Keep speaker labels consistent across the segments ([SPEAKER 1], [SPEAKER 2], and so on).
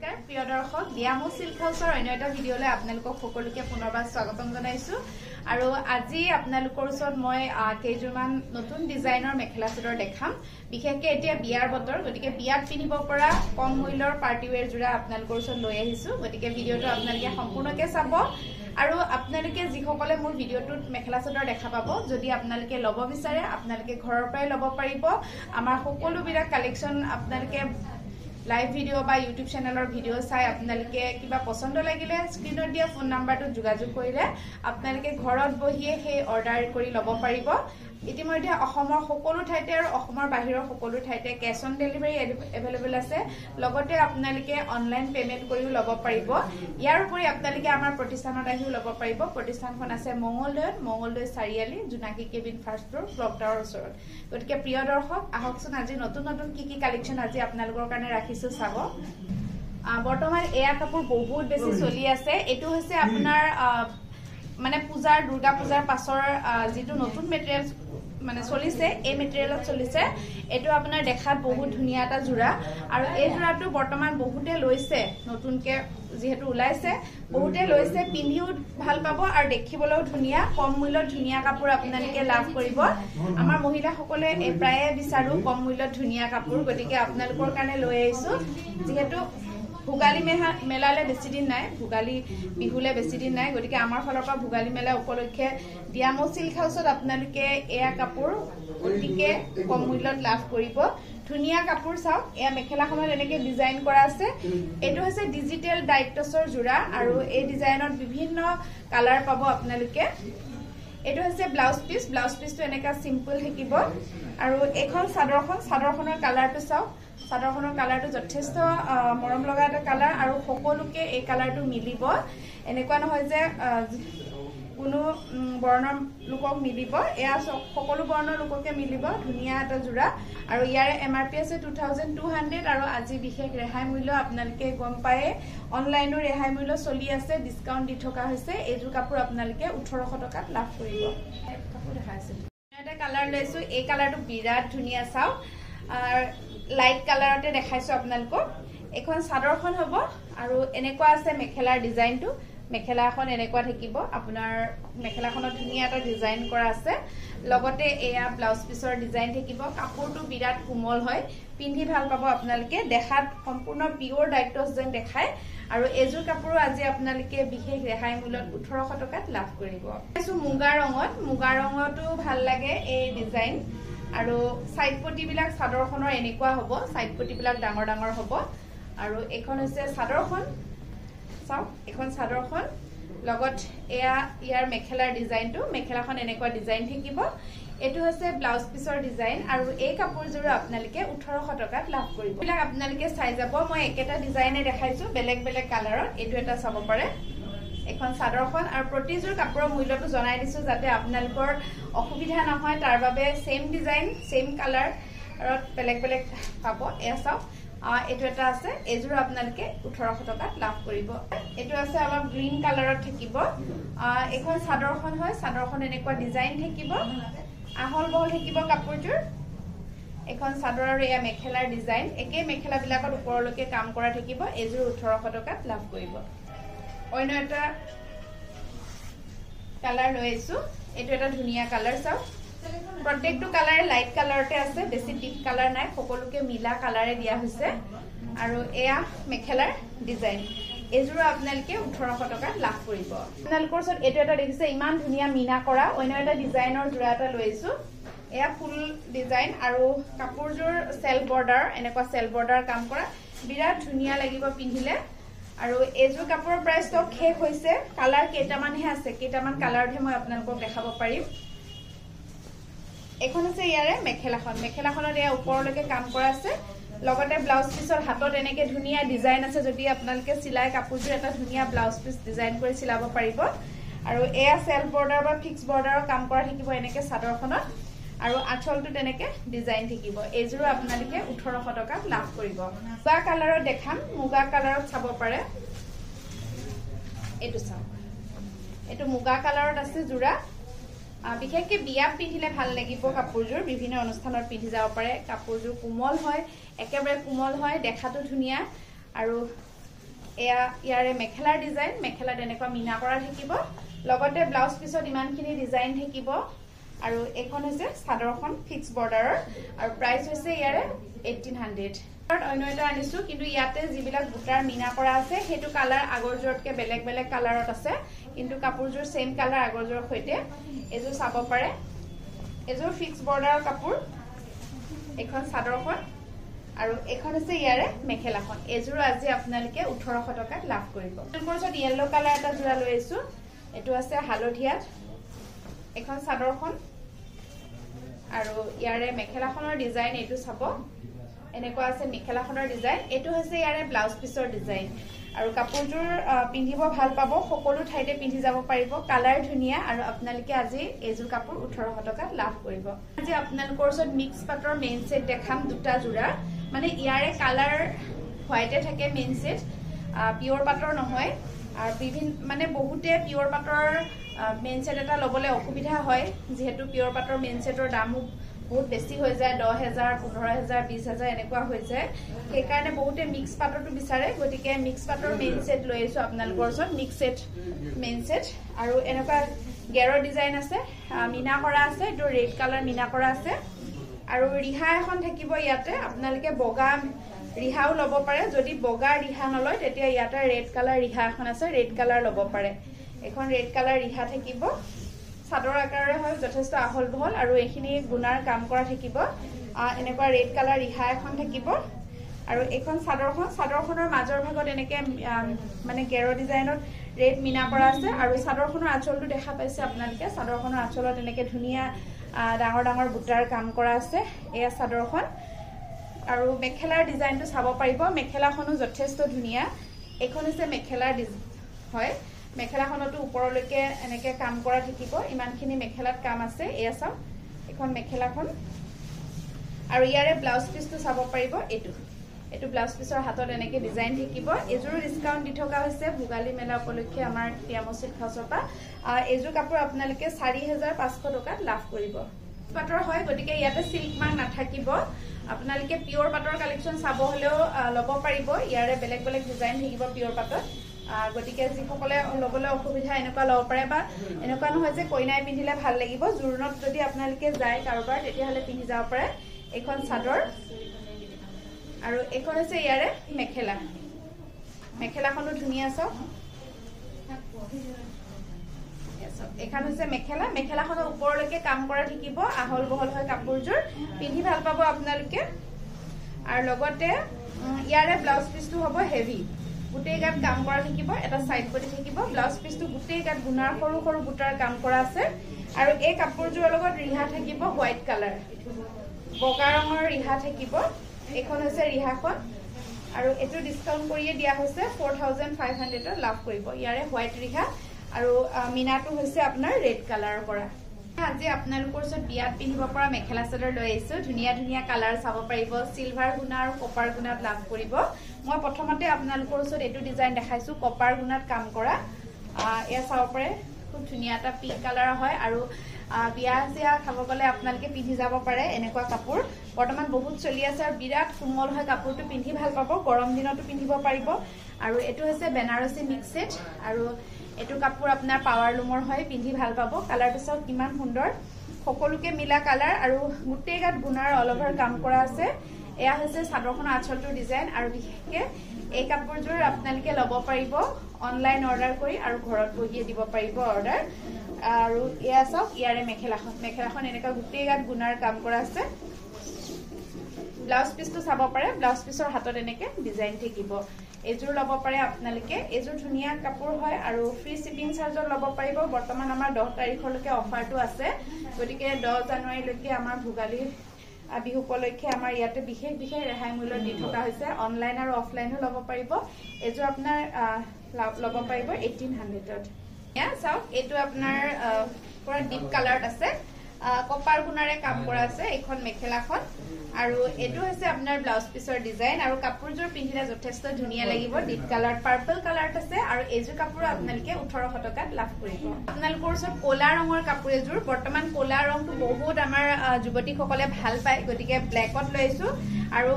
[SPEAKER 1] নমস্কাৰ প্ৰিয় দৰ্শক ডিয়ামো সিল্ক হাউসৰ অন্য এটা ভিডিঅলৈ আপোনালোকক সকলোকে পুনৰবাৰ স্বাগতম জনাইছো আৰু আজি আপোনালোকৰ ওচৰত মই কেইজনমান নতুন ডিজাইনৰ মেখেলা চাদৰ দেখাম বিশেষকৈ এতিয়া বিয়াৰ বতৰ গতিকে বিয়াত পিন্ধিব পৰা কম মূল্যৰ পাৰ্টি ওয়্যাৰ জোৰা আপোনালোকৰ ওচৰত লৈ আহিছো গতিকে ভিডিঅটো আপোনালোকে সম্পূৰ্ণকৈ চাব আৰু আপোনালোকে যিসকলে মোৰ ভিডিঅটোত মেখেলা চাদৰ দেখা পাব যদি আপোনালোকে ল'ব বিচাৰে আপোনালোকে ঘৰৰ পৰাই ল'ব পাৰিব আমাৰ সকলোবিলাক কালেকশ্যন আপোনালোকে লাইভ ভিডিও বা ইউটিউব চেনেলৰ ভিডিও চাই আপোনালোকে কিবা পছন্দ লাগিলে স্ক্ৰিনত দিয়া ফোন নাম্বাৰটোত যোগাযোগ কৰিলে আপোনালোকে ঘৰত বহিয়ে সেই অৰ্ডাৰ কৰি ল'ব পাৰিব ইতিমধ্যে অসমৰ সকলো ঠাইতে আৰু অসমৰ বাহিৰৰ সকলো ঠাইতে কেশ অন ডেলিভাৰী এভেইলেবল আছে লগতে আপোনালোকে অনলাইন পেমেন্ট কৰিও ল'ব পাৰিব ইয়াৰ উপৰি আপোনালোকে আমাৰ প্ৰতিষ্ঠানত আহিও ল'ব পাৰিব প্ৰতিষ্ঠানখন আছে Mangaldoi Chariali Jonaki cabin first floor clock tower ওচৰত গতিকে প্ৰিয় দৰ্শক আহকচোন আজি নতুন নতুন কি কালেকশ্যন আজি আপোনালোকৰ কাৰণে ৰাখিছো চাব বৰ্তমান এয়া কাপোৰ বহুত বেছি চলি আছে এটো হৈছে আপোনাৰ মানে পূজাৰ দুৰ্গা পূজাৰ পাছৰ যেটো নতুন মেটেৰিয়েলছ মানে চলিছে এই মেটেৰিয়েলত চলিছে এটো আপোনাৰ দেখাত বহুত ধুনিয়া এটা জোৰা আৰু এই জোৰাটো বৰ্তমান বহুতে লৈছে নতুনকে যেহেতু ওলাইছে বহুতে লৈছে পিন্ধিও ভাল পাব আৰু দেখিবলৈও ধুনিয়া কম মূল্যত ধুনিয়া কাপোৰ আপোনালোকে লাভ কৰিব আমাৰ মহিলাসকলে প্ৰায়ে বিচাৰো কম মূল্যত ধুনিয়া কাপোৰ গতিকে আপোনালোকৰ কাৰণে লৈ আহিছো যেহেতু ভোগালী মেলালে বেছি দিন নাই ভোগালী বিহুলে বেছি দিন নাই গতিকে আমাৰ ফালৰ পৰা ভোগালী মেলা উপলক্ষে ডিয়ামো সিল্ক হাউসত আপোনালোকে এয়া কাপোৰ অতিকে কম মূল্যত লাভ কৰিব ধুনিয়া কাপোৰ চাওক এয়া মেখেলাখনত এনেকে ডিজাইন কৰা আছে এটো হৈছে ডিজিটেল ডাইটছৰ জোৰা আৰু এই ডিজাইনত বিভিন্ন কালাৰ পাব আপোনালোকে এটো হৈছে ব্লাউজ পিছটো এনেকা সিম্পল থাকিব আৰু এখন চাদৰখনৰ কালাৰটো চাওক চাদৰখনৰ কালাৰটো যথেষ্ট মৰম লগা এটা কালাৰ আৰু সকলোকে এই কালাৰটো মিলিব এনেকুৱা নহয় যে কোনো বৰ্ণৰ লোকক মিলিব এয়া সকলো বৰ্ণৰ লোককে মিলিব ধুনিয়া এটা জোৰা আৰু ইয়াৰে এমআৰপি আছে 2200 আৰু আজি বিশেষ ৰেহাই মূল্য আপোনালোকে গম পায় অনলাইনৰ ৰেহাই মূল্য চলি আছে ডিসকাউন্ট দি থকা হৈছে এইজোৰ কাপোৰ আপোনালোকে 1800 টকাত লাভ কৰিব কাপোৰ দেখাইছে এটা কালাৰ লৈছো এই কালাৰটো বিৰাট ধুনিয়া চাও লাইট কালাৰতে দেখাইছো আপোনালোকক এখন চাদৰখন হ'ব আৰু এনেকুৱা আছে মেখেলাৰ ডিজাইনটো মেখেলাখন এনেকুৱা থাকিব আপোনাৰ মেখেলাখনত ধুনিয়া এটা ডিজাইন কৰা আছে লগতে এয়া ব্লাউজ পিছৰ ডিজাইন থাকিব কাপোৰটো বিৰাট কোমল হয় পিন্ধি ভাল পাব আপোনালোকে দেখাত সম্পূৰ্ণ পিওৰ ডাইটছ যেন দেখায় আৰু এজোৰ কাপোৰো আজি আপোনালোকে বিশেষ ৰেহাই মূল্যত 1800 টকাত লাভ কৰিব এইটো মুগা ৰঙতো ভাল লাগে এই ডিজাইন আৰু সাইড পটিবিলাক চাদৰখনৰ এনেকুৱা হ'ব সাইড পটিবিলাক ডাঙৰ ডাঙৰ হ'ব আৰু এখন হৈছে চাদৰখন চাওক এখন চাদৰখন লগত এয়া ইয়াৰ মেখেলাৰ ডিজাইনটো মেখেলাখন এনেকুৱা ডিজাইন থাকিব এটো হৈছে ব্লাউজ পিছৰ ডিজাইন আৰু এই কাপোৰজোৰ আপোনালোকে 1800 টকাত লাভ কৰিব এইবিলাক আপোনালোকে চাই যাব মই একেটা ডিজাইনে দেখাইছো বেলেগ বেলেগ কালাৰত এটো এটা চাব পাৰে এখন চাদৰখন আৰু প্ৰতিজোৰ কাপোৰৰ মূল্যটো জনাই দিছো যাতে আপোনালোকৰ অসুবিধা নহয় তাৰ বাবে সেম ডিজাইন সেম কালাৰত বেলেগ বেলেগ পাব এয়া চাওক এটো এটা আছে এজোৰ আপোনালোকে 1800 টকাত লাভ কৰিব এটো আছে অলপ গ্ৰীন কালাৰত থাকিব এখন চাদৰখন হয় চাদৰখন এনেকুৱা ডিজাইন থাকিব আহল বহল থাকিব কাপোৰজোৰ এখন চাদৰ আৰু এয়া মেখেলাৰ ডিজাইন একে মেখেলাবিলাকৰ ওপৰলৈকে কাম কৰা থাকিব এজোৰ 1800 টকাত লাভ কৰিব অন্য এটা কালাৰ লৈছো এটো এটা ধুনিয়া কালাৰ চাও প্ৰত্যেকটো কালাৰ লাইট কালাৰতে আছে বেছি ডিপ কালাৰ নাই সকলোকে মিলা কালাৰে দিয়া হৈছে আৰু এয়া মেখেলাৰ ডিজাইন এজোৰ আপোনালোকে 1800 টকাত লাভ কৰিব আপোনালোকৰ ওচৰত এটো এটা দেখিছে ইমান ধুনিয়া মিনা কৰা অন্য এটা ডিজাইনৰ জোৰা এটা লৈছো এয়া ফুল ডিজাইন আৰু কাপোৰজোৰ সেল বৰ্ডাৰ এনেকুৱা সেল বৰ্ডাৰ কাম কৰা বিৰাট ধুনিয়া লাগিব পিন্ধিলে আৰু এজোৰ কাপোৰৰ প্ৰাইস তো শেষ হৈছে কালাৰ কেইটামানহে আছে কেইটামান কালাৰহে মই আপোনালোকক দেখাব পাৰিম এখন আছে ইয়াৰে মেখেলাখনত এয়া ওপৰলৈকে কাম কৰা আছে লগতে ব্লাউজ পিছৰ হাতত এনেকে ধুনিয়া ডিজাইন আছে যদি আপোনালোকে সিলাই কাপোৰজোৰ এটা ধুনিয়া ব্লাউজ পিছ ডিজাইন কৰি সিলাব পাৰিব আৰু এয়া সেল বৰ্ডাৰ বা ফিক্স বৰ্ডাৰৰ কাম কৰা থাকিব এনেকে চাদৰখনত আৰু আঁচলটো তেনেকে ডিজাইন থাকিব এজোৰ আপোনালোকে 1800 টকাত লাভ কৰিব মুগা কালাৰত দেখাম মুগা কালাৰত চাব পাৰে এটো চাওক এটো মুগা কালাৰত আছে জোৰা বিশেষকৈ বিয়া পিন্ধিলে ভাল লাগিব কাপোৰজোৰ বিভিন্ন অনুষ্ঠানত পিন্ধি যাব পাৰে কাপোৰজোৰ কোমল হয় একেবাৰে কোমল হয় দেখাটো ধুনিয়া আৰু এয়া ইয়াৰে মেখেলাৰ ডিজাইন মেখেলাত এনেকুৱা মিনা কৰা থাকিব লগতে ব্লাউজ পিছত ইমানখিনি ডিজাইন থাকিব আৰু এখন হৈছে চাদৰখন ফিক্স বৰ্ডাৰৰ আৰু প্ৰাইস হৈছে ইয়াৰে 1800 অন্য এটা আনিছো কিন্তু ইয়াতে যিবিলাক বুটাৰ মিনা কৰা আছে হেতু কালাৰ আগৰজোৰতকে বেলেগ বেলেগ কালাৰত আছে কিন্তু কাপোৰজোৰ সেম কালাৰ আগৰজোৰৰ সৈতে এজো চাব পাৰে এজো ফিক্স বৰ্ডাৰৰ কাপোৰ এখন চাদৰখন আৰু এখন আছে ইয়াৰে মেখেলাখন এজোৰ আজি আপোনালোকে 1800 টকাত লাভ কৰিব কোৰ্সত ইয়েলো কালাৰ এটা জোৰা লৈ আছো এটো আছে হালধিয়াত এখন চাদৰখন আৰু ইয়াৰে মেখেলাখনৰ ডিজাইন এটো চাব এনেকুৱা আছে মেখেলাখনৰ ডিজাইন এটো হৈছে ইয়াৰে ব্লাউজ পিছৰ ডিজাইন আৰু কাপোৰজোৰ পিন্ধিব ভাল পাব সকলো ঠাইতে পিন্ধি যাব পাৰিব কালাৰ ধুনিয়া আৰু আপোনালোকে আজি এজোৰ কাপোৰ 1800 টকাত লাভ কৰিব আজি আপোনালোকৰ ওচৰত মিক্স পাটৰ মেইন সেট দেখাম দুটা জোৰা মানে ইয়াৰে কালাৰ হোৱাইটে থাকে মেইন সেট পিওৰ পাটৰ নহয় আৰু বিভিন্ন মানে বহুতে পিওৰ পাটৰ মেইন সেট এটা লবলে অসুবিধা হয় যেহেতু পিওৰ পাটৰ মেইন সেটৰ দামও বহুত বেছি হৈ যায় 10000 15000 20000 এনেকুৱা হৈ যায় সেই কাৰণে বহুতে মিক্স পাটৰটো বিচাৰে গতিকে মিক্স পাটৰ মেইন সেট লৈ আছো আপোনালোকৰ ওচৰত মিক্স সেট মেইন সেট আৰু এনেকুৱা গেৰৰ ডিজাইন আছে মিনা কৰা আছে এটো ৰেড কালাৰ মিনা কৰা আছে আৰু ৰিহা এখন থাকিব ইয়াতে আপোনালোকে বগা ৰিহাও লব পাৰে যদি বগা ৰিহা নলয় তেতিয়া ইয়াতে ৰেড কালাৰ ৰিহা এখন আছে ৰেড কালাৰ লব পাৰে এখন ৰেড কালাৰ ৰিহা থাকিব চাদৰ আকাৰৰে হয় যথেষ্ট আহল বহল আৰু এখিনি গুণাৰ কাম কৰা থাকিব এনেকুৱা ৰেড কালাৰ ৰিহা এখন থাকিব আৰু এখন চাদৰখনৰ মাজৰ ভাগত এনেকে মানে গেৰ ডিজাইনত ৰেড মিনা কৰা আছে আৰু চাদৰখনৰ আঁচলটো দেখা পাইছে আপোনালোকে চাদৰখনৰ আঁচলত এনেকে ধুনিয়া ডাঙৰ ডাঙৰ বুটাৰ কাম কৰা আছে এয়া চাদৰখন আৰু মেখেলাৰ ডিজাইনটো চাব পাৰিব মেখেলাখনো যথেষ্ট ধুনিয়া এখন হৈছে মেখেলাৰ হয় মেখেলাখনটো ওপৰলৈকে এনেকে কাম কৰা থাকিব ইমানখিনি মেখেলাত কাম আছে এয়া চাও এখন মেখেলাখন আৰু ইয়াৰে ব্লাউজ পিছটো চাব পাৰিব এটো ব্লাউজ পিছৰ হাতত এনেকে ডিজাইন থাকিব এজোৰ ডিসকাউন্ট দি থকা হৈছে ভুগালী মেলা উপলক্ষে আমাৰ টিয়ামচিল খাউচৰ পৰা এজোৰ কাপোৰ আপোনালোকে 4500 টকাত লাভ কৰিব পাটৰ হয় গতিকে ইয়াতে সিল্ক মাৰ্ক নাথাকিব আপোনালোকে পিওৰ পাটৰ কালেকচন চাব হলেও লব পাৰিব ইয়াৰে বেলেগ বেলেগ ডিজাইন থাকিব পিওৰ পাটত গতিকে যিসকলে লবলৈ অসুবিধা এনেকুৱা লব পাৰে বা এনেকুৱা নহয় যে কইনাই পিন্ধিলে ভাল লাগিব জোৰণত যদি আপোনালোকে যায় কাৰোবাৰ তেতিয়া হলে পিন্ধি যাব পাৰে এখন চাদৰ আৰু এখন আছে ইয়াৰে মেখেলাখনো ধুনিয়া আছে এখন হৈছে মেখেলাখনৰ ওপৰলৈকে কাম কৰা থাকিব আহল বহল হয় কাপোৰজোৰ পিন্ধি ভাল পাব আপোনালোকে আৰু লগতে ইয়াৰে ব্লাউজ পিছটো হ'ব হেভি গুটেই গাত কাম কৰা থাকিব এটা সাইড কৰি থাকিব ব্লাউজ পিছটো গুটেই গাত গুণাৰ সৰু সৰু বুটাৰ কাম কৰা আছে আৰু এই কাপোৰজোৰৰ লগত ৰিহা থাকিব হোৱাইট কালাৰ বগা ৰঙৰ ৰিহা থাকিব এখন হৈছে ৰিহাখন আৰু এটো ডিসকাউন্ট কৰিয়ে দিয়া হৈছে 4500 ত লাভ কৰিব ইয়াৰে হোৱাইট ৰিহা আৰু মিনাটো হৈছে আপোনাৰ ৰেড কালাৰৰ পৰা আজি আপোনালোকৰ ওচৰত বিয়াত পিন্ধিব পৰা মেখেলা চাদৰ লৈ আহিছো ধুনিয়া ধুনিয়া কালাৰ চাব পাৰিব সিলভাৰ গুণা আৰু কপাৰ গুণাত লাভ কৰিব মই প্ৰথমতে আপোনালোকৰ ওচৰত এটো ডিজাইন দেখাইছো কপাৰ গুণাত কাম কৰা এয়া চাব পাৰে খুব ধুনিয়া এটা পিংক কালাৰ হয় আৰু বিয়া চিয়া খাব গলে আপোনালোকে পিন্ধি যাব পাৰে এনেকুৱা কাপোৰ বৰ্তমান বহুত চলি আছে আৰু বিৰাট কোমল হয় কাপোৰটো পিন্ধি ভাল পাব গৰম দিনতো পিন্ধিব পাৰিব আৰু এটো হৈছে বেনাৰসী মিক্স সেট আৰু এটো কাপোৰ আপোনাৰ পাৱাৰ লুমৰ হয় পিন্ধি ভাল পাব কালাৰটো চাওক কিমান সুন্দৰ সকলোকে মিলা কালাৰ আৰু গুটেই গাত গুণাৰ অল ওভাৰ কাম কৰা আছে এয়া হৈছে চাদৰখনৰ আঁচলটোৰ ডিজাইন আৰু বিশেষকে এই কাপোৰজোৰ আপোনালোকে লব পাৰিব অনলাইন অৰ্ডাৰ কৰি আৰু ঘৰত বহিয়ে দিব পাৰিব অৰ্ডাৰ আৰু এয়া চাওক ইয়াৰে মেখেলাখন এনেকা গুটেই গাত গুণাৰ কাম কৰা আছে ব্লাউজ পিছটো চাব পাৰে ব্লাউজ পিছৰ হাতত এনেকে ডিজাইন থাকিব এজোৰ লব পাৰে আপোনালোকে এজোৰ ধুনিয়া কাপোৰ হয় আৰু ফ্ৰী শিপিং চাৰ্জত লব পাৰিব বৰ্তমান আমাৰ 10 তাৰিখলৈকে অফাৰটো আছে গতিকে 10 জানুৱাৰীলৈকে আমাৰ ভুগালী বিহু উপলক্ষে আমাৰ ইয়াতে বিশেষ ৰেহাই মূল্য দি থকা হৈছে অনলাইন আৰু অফলাইনও লব পাৰিব এজোৰ আপোনাৰ লব পাৰিব 1800 ত ইয়া চাওক এটো আপোনাৰ পুৰা ডিপ কালাৰত আছে কপাৰ গুণাৰে কাম কৰা আছে এইখন মেখেলাখন আৰু এটো হৈছে আপোনাৰ ব্লাউজ পিছৰ ডিজাইন আৰু কাপোৰজোৰ পিন্ধিলে যথেষ্ট ধুনীয়া লাগিব ডিপ কালাৰ পাৰ্পল কালাৰত আছে আৰু এইজোৰ কাপোৰ আপোনালোকে 1800 টকাত লাভ কৰিব আপোনালোকৰ ওচৰত কোলা ৰঙৰ কাপোৰ এজোৰ বৰ্তমান কোলা ৰংটো বহুত আমাৰ যুৱতীসকলে ভাল পায় গতিকে ব্লেকত লৈছো আৰু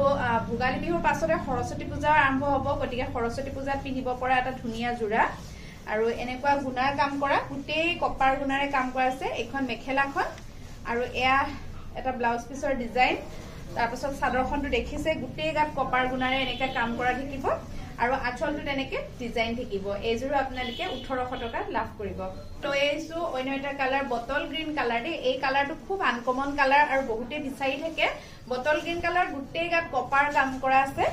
[SPEAKER 1] ভোগালী বিহুৰ পাছতে সৰস্বতী পূজা আৰম্ভ হ'ব গতিকে সৰস্বতী পূজাত পিন্ধিব পৰা এটা ধুনীয়া জোৰা আৰু এনেকুৱা গুণাৰ কাম কৰা গোটেই কপাৰ গুণাৰে কাম কৰা আছে এইখন মেখেলাখন আৰু এয়া এটা ব্লাউজ পিছৰ ডিজাইন তাৰপাছত চাদৰখনটো দেখিছে গোটেই গাত কপাৰ গুণাৰে এনেকা কাম কৰা থাকিব আৰু আঁচলটো তেনেকে ডিজাইন থাকিব এইজোৰ আপোনালোকে 1800 টকাত লাভ কৰিব তো এইছো অন্য এটা কালাৰ বটল গ্ৰীণ কালাৰ এই কালাৰটো খুব আনকমন কালাৰ আৰু বহুতে বিচাৰি থাকে বটল গ্ৰীণ কালাৰ গোটেই গাত কপাৰ কাম কৰা আছে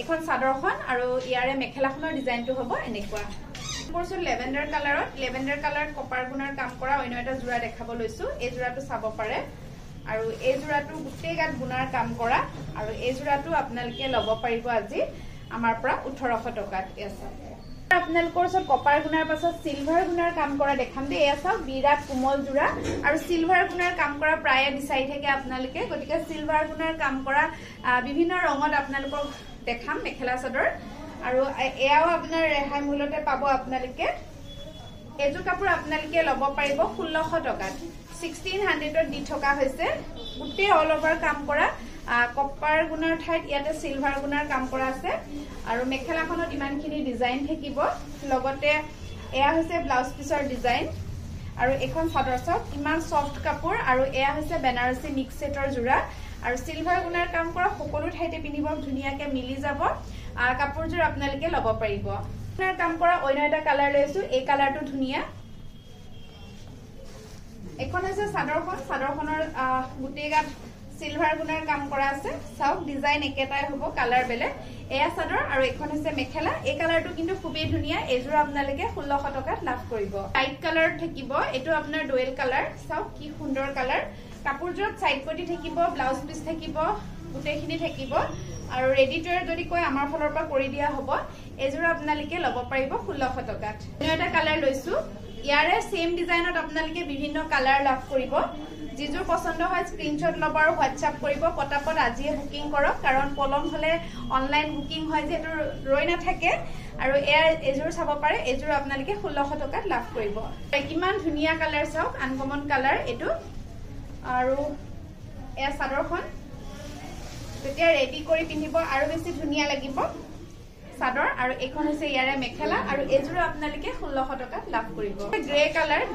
[SPEAKER 1] এখন চাদৰখন আৰু ইয়াৰে মেখেলাখনৰ ডিজাইনটো হ'ব এনেকুৱা কোৰ্সৰ লেভেণ্ডাৰ কালাৰত কপাৰ গুণাৰ কাম কৰা অন্য এটা জোৰা দেখাব লৈছো এই জোৰাটো চাব পাৰে আৰু এই জোৰাটো গোটেই গাত গুণাৰ কাম কৰা আৰু এই জোৰাটো আপোনালোকে ল'ব পাৰিব আজি আমাৰ পৰা 1800 টকাত আছে আপোনালোকৰ ওচৰত কপাৰ গুণাৰ পাছত সিলভাৰ গুণাৰ কাম কৰা দেখাম দে এয়া চাওক বিৰাট কোমল জোৰা আৰু সিলভাৰ গুণাৰ কাম কৰা প্ৰায় বিচাৰি থাকে আপোনালোকে গতিকে সিলভাৰ গুণাৰ কাম কৰা বিভিন্ন ৰঙত আপোনালোকক দেখাম মেখেলা চাদৰ আৰু এয়াও আপোনাৰ ৰেহাই মূল্যতে পাব আপোনালোকে এজো কাপোৰ আপোনালোকে ল'ব পাৰিব 1600 টকাত 1600ত দি থকা হৈছে গোটেই অল ওভাৰ কাম কৰা কপাৰ গুণাৰ ঠাইত ইয়াতে সিলভাৰ গুণাৰ কাম কৰা আছে আৰু মেখেলাখনত ইমানখিনি ডিজাইন থাকিব লগতে এয়া হৈছে ব্লাউজ পিছৰ ডিজাইন আৰু এখন চাদৰ চাওক ইমান সফট কাপোৰ আৰু এয়া হৈছে বেনাৰসী মিক্স সেটৰ জোৰা আৰু সিলভাৰ গুণাৰ কাম কৰা সকলো ঠাইতে পিন্ধিব ধুনীয়াকে মিলি যাব কাপোৰজোৰ আপোনালোকে ল'ব পাৰিব গুণাৰ কাম কৰা অন্য এটা কালাৰ লৈছো এই কালাৰটো ধুনীয়া এখন আছে চাদৰখনৰ গোটেই গাত সিলভাৰ গুণাৰ কাম কৰা আছে চাওক ডিজাইন একেটাই হ'ব কালাৰ বেলেগ এয়া চাদৰ আৰু এখন আছে মেখেলা এই কালাৰটো কিন্তু খুবেই ধুনীয়া এজোৰ আপোনালোকে 1600 টকাত লাভ কৰিব লাইট কালাৰ থাকিব এটো আপোনাৰ ডুৱেল কালাৰ চাওক কি সুন্দৰ কালাৰ কাপোৰজোৰত সাইড পটি থাকিব ব্লাউজ পিস থাকিব গোটেইখিনি থাকিব আৰু ৰেডি টু ওয়্যাৰ যদি কয় আমাৰ ফলৰ পৰা কৰি দিয়া হ'ব এজোৰ আপোনালোকে ল'ব পাৰিব 1600 টকাত এটা কালাৰ লৈছো ইয়াৰে সেম ডিজাইনত আপোনালোকে বিভিন্ন কালাৰ লাভ কৰিব যিজোৰ পছন্দ হয় স্ক্ৰিনশ্বট ল'ব আৰু হোৱাটছআপ কৰিব পটাপট আজিয়ে বুকিং কৰক কাৰণ পলম হলে অনলাইন বুকিং হয় যেটো ৰৈ নাথাকে আৰু এজোৰ চাব পাৰে এজোৰ আপোনালোকে 1600 টকাত লাভ কৰিব কিমান ধুনীয়া কালাৰ চাওক আনকমন কালাৰ এটো আৰু এয়া চাদৰখন তেতিয়া ৰেডি কৰি পিন্ধিব আৰু বেছি ধুনীয়া লাগিব চাদৰ আৰু এখন হৈছে ইয়াৰে মেখেলা আৰু এজোৰ আপোনালোকে 1600 টকাত লাভ কৰিব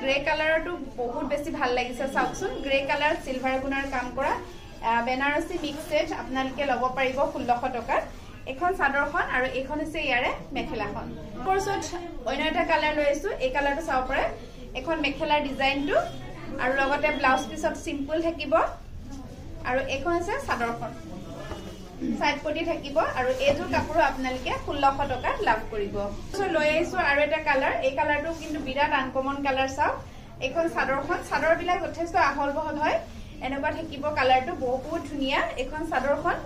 [SPEAKER 1] গ্ৰে কালাৰটো বহুত বেছি ভাল লাগিছে চাওকচোন গ্ৰে কালাৰ সিলভাৰ গুণাৰ কাম কৰা বেনাৰসী মিক্স সেট আপোনালোকে ল'ব পাৰিব 1600 টকাত এখন চাদৰখন আৰু এখন হৈছে ইয়াৰে মেখেলাখন কোৰ্সত অন্য এটা কালাৰ লৈছো এই কালাৰটো চাব পাৰে এখন মেখেলাৰ ডিজাইনটো আৰু লগতে ব্লাউজ পিছত সিম্পল থাকিব আৰু এখন আছে চাদৰখন সাইড পটি থাকিব আৰু এজোৰ কাপোৰ আপোনালোকে 1600 টকাত লাভ কৰিব সো লৈ আইছো আৰু এটা কালাৰ এই কালাৰটো কিন্তু বিৰাট আনকমন কালাৰ চাওক এখন চাদৰ বিলাক যথেষ্ট আহল বহল হয় এনেকুৱা থাকিব কালাৰটো বহুত ধুনীয়া এখন চাদৰখন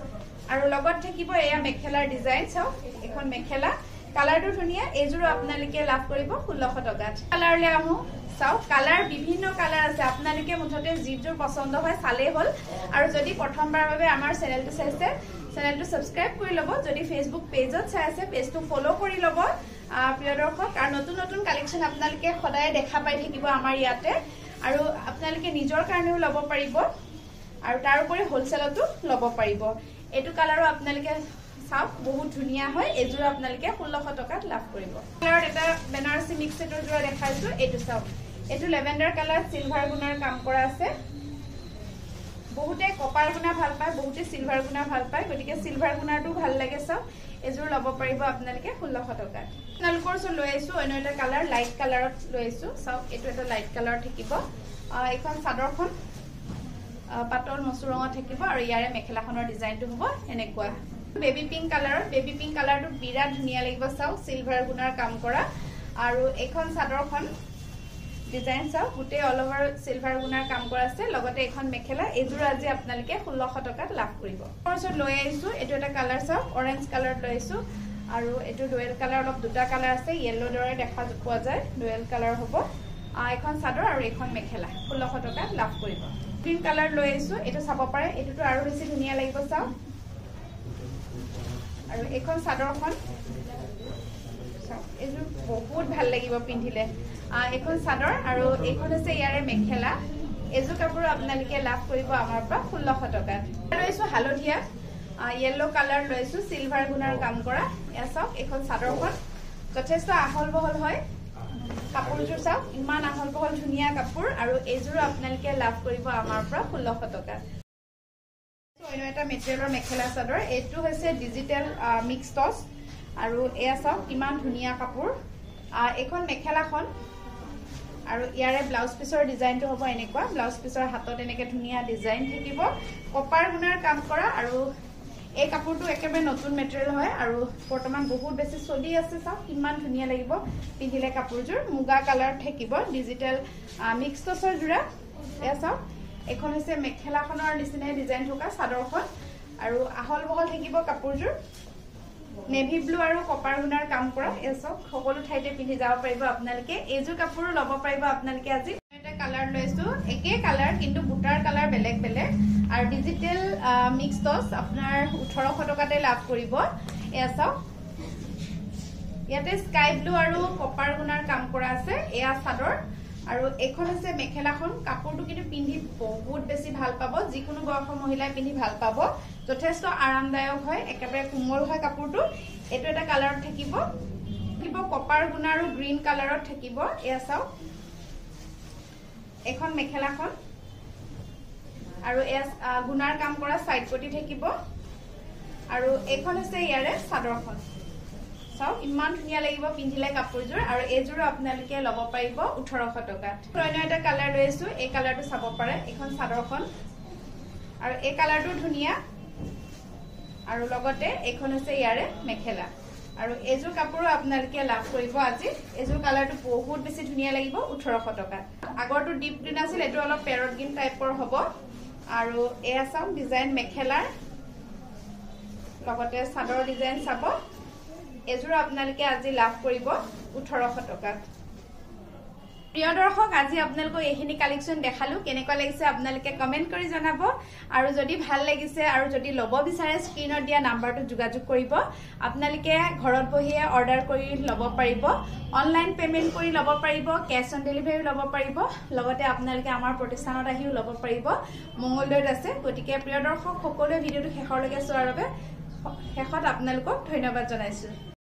[SPEAKER 1] আৰু লগত থাকিব এয়া মেখেলাৰ ডিজাইন চাওক এখন মেখেলা কালাৰটো ধুনীয়া এজোৰ আপোনালোকে লাভ কৰিব 1600 টকাত কালাৰলে আহো চাওক কালাৰ বিভিন্ন কালাৰ আছে আপোনালোকে মুঠতে যিজোৰ পছন্দ হয় চালে হল আৰু যদি প্ৰথমবাৰৰ বাবে আমাৰ চেনেলটো চাইছে চেনেলটো সাবস্ক্ৰাইব কৰি লব যদি ফেসবুক পেজত চাই আছে পেজটো ফলো কৰি লব প্ৰিয় দৰ্শক আৰু নতুন কালেকচন আপোনালোকে সদায় দেখা পাই থাকিব আমাৰ ইয়াতে আৰু আপোনালোকে নিজৰ কাৰণেও লব পাৰিব আৰু তাৰ উপৰি হোলসেলতো লব পাৰিব এটো কালাৰো আপোনালোকে চাওক বহুত ধুনীয়া হয় এজোৰ আপোনালোকে 1600 টকাত লাভ কৰিব কালাৰত এটা বেনাৰসী মিক্স সেটৰ জোৰা দেখাইছো এটো চাওক এটো লেভেণ্ডাৰ কালাৰ সিলভাৰ গুণাৰ কাম কৰা আছে বহুতে কপাৰ গুণা ভাল পায় বহুতে সিলভাৰ গুণা ভাল পায় গতিকে সিলভাৰ গুণাৰটো ভাল লাগে চাওক এজোৰ ল'ব পাৰিব আপোনালোকে 1600 টকাত আপোনালোকৰ ওচৰত লৈ আইছো অন্য এটা কালাৰ লাইট কালাৰত লৈ আইছো চাওক এটো এটা লাইট কালাৰ থাকিব এখন চাদৰখন পাতল মসুৰ ৰঙত থাকিব আৰু ইয়াৰে মেখেলাখনৰ ডিজাইনটো হ'ব এনেকুৱা বেবি পিংক কালাৰটো বিৰাট ধুনীয়া লাগিব চাওক সিলভাৰ গুণাৰ কাম কৰা আৰু এখন চাদৰখন ডিজাইন চাওক গোটেই অল ওভাৰ সিলভাৰ গুণাৰ কাম কৰা আছে লগতে এখন মেখেলা এজোৰ আজি আপোনালোকে 1600 টকাত লাভ কৰিব কোৰ্সত লৈ আইছো এটো এটা কালাৰ চাওক অৰেঞ্জ কালাৰত লৈছো আৰু এটো ডুৱেল কালাৰ অলপ দুটা কালাৰ আছে ইয়েলো দৰে দেখা পোৱা যায় ডুৱেল কালাৰ হ'ব এখন চাদৰ আৰু এখন মেখেলা 1600 টকাত লাভ কৰিব গ্ৰীণ কালাৰ লৈ আহিছো এটো চাব পাৰে এটোটো আৰু বেছি ধুনিয়া লাগিব চাও আৰু এখন চাদৰখন এজু বহুত ভাল লাগিব পিন্ধিলে এখন চাদৰ আৰু এখন আছে ইয়াৰে মেখেলা এজু কাপোৰ আপোনালোকে লাভ কৰিব আমাৰ পৰা 1600 টকাত লৈছো হালধীয়া येलो কালাৰ লৈছো সিলভাৰ গুণৰ কাম কৰা এসক এখন চাদৰখন যথেষ্ট আহল বহল হয় কাপোৰজোৰ চাওক ইমান আহল বহল ধুনিয়া কাপোৰ আৰু এজুৰ আপোনালোকে লাভ কৰিব আমাৰ পৰা 1600 টকা অন্য এটা মেটেৰিয়েলৰ মেখেলা চাদৰ এটো হৈছে ডিজিটেল মিক্স টছ আৰু এয়া চাওক ইমান ধুনিয়া কাপোৰ এখন মেখেলাখন আৰু ইয়াৰে ব্লাউজ পিছৰ ডিজাইনটো হ'ব এনেকুৱা ব্লাউজ পিছৰ হাতত এনেকে ধুনিয়া ডিজাইন থাকিব কপাৰ গুণৰ কাম কৰা আৰু এই কাপোৰটো একেবাৰে নতুন মেটেৰিয়েল হয় আৰু বৰ্তমান বহুত বেছি চলি আছে চাওক কিমান ধুনিয়া লাগিব পিন্ধিলে কাপোৰজোৰ মুগা কালাৰ থাকিব ডিজিটেল মিক্স টছৰ জোৰা এয়া চাওক এখন হৈছে মেখেলাখনৰ নিচিনা ডিজাইন থকা চাদৰখন আৰু আহল বহল থাকিব কাপোৰজোৰ নেভি ব্লু আৰু কপাৰ গুণৰ কাম কৰা এসক সকলো ঠাইতে পিন্ধি যাব পাৰিব আপোনালোকে এজু কাপোৰ ল'ব পাৰিব আপোনালোকে আজি এটা কালাৰ লৈছো একে কালাৰ কিন্তু বুটাৰ কালাৰ বেলেগ বেলেগ আৰু ডিজিটেল মিক্স টছ আপোনাৰ 1800 টকাতে লাভ কৰিব এসক ইয়াতে স্কাই ব্লু আৰু কপাৰ গুণৰ কাম কৰা আছে এয়া চাদৰ আৰু এখন আছে মেখেলাখন কাপোৰটো কিন্তু পিন্ধি বহুত বেছি ভাল পাব যিকোনো বয়সৰ মহিলাই পিন্ধি ভাল পাব যথেষ্ট আৰামদায়ক হয় একেবাৰে কোমল হয় কাপোৰটো এটো এটা কালাৰত থাকিব কপাৰ গুণ আৰু গ্ৰীণ কালাৰত থাকিব এয়া চাও এখন মেখেলাখন আৰু এয়া গুণাৰ কাম কৰা সাইড পটি থাকিব আৰু এখন হৈছে ইয়াৰে চাদৰখন চাও ইমান ধুনিয়া লাগিব পিন্ধিলে কাপোৰজোৰ আৰু এজোৰ আপোনালোকে ল'ব পাৰিব 1800 টকাত অন্য এটা কালাৰ লৈছো এই কালাৰটো চাব পাৰে এখন চাদৰখন আৰু এই কালাৰটো ধুনিয়া আৰু লগতে এখন হৈছে ইয়াৰে মেখেলা আৰু এজোৰ কাপোৰ আপোনালোকে লাভ কৰিব আজি এজোৰ কালাৰটো বহুত বেছি ধুনিয়া লাগিব 1800 টকা আগৰটো ডিপ গ্ৰীণ আছিল এটো অলপ পেৰট গ্ৰীণ টাইপৰ হ'ব আৰু এয়া চাও ডিজাইন মেখেলাৰ লগতে চাদৰ ডিজাইন চাব এজোৰ আপোনালোকে আজি লাভ কৰিব 1800 টকাত প্ৰিয় দৰ্শক আজি আপোনালোকক এইখিনি কালেকচন দেখালো কেনেকুৱা লাগিছে আপোনালোকে কমেন্ট কৰি জনাব আৰু যদি ভাল লাগিছে আৰু যদি ল'ব বিচাৰে স্ক্ৰিনত দিয়া নাম্বাৰটো যোগাযোগ কৰিব আপোনালোকে ঘৰত বহিয়ে অৰ্ডাৰ কৰি ল'ব পাৰিব অনলাইন পেমেন্ট কৰি ল'ব পাৰিব কেশ অন ডেলিভাৰী ল'ব পাৰিব লগতে আপোনালোকে আমাৰ প্ৰতিষ্ঠানত আহিও ল'ব পাৰিব মংগলদৈত আছে গতিকে প্ৰিয় দৰ্শক সকলোৱে ভিডিওটো শেষলৈকে চোৱাৰ বাবে শেষত আপোনালোকক ধন্যবাদ জনাইছো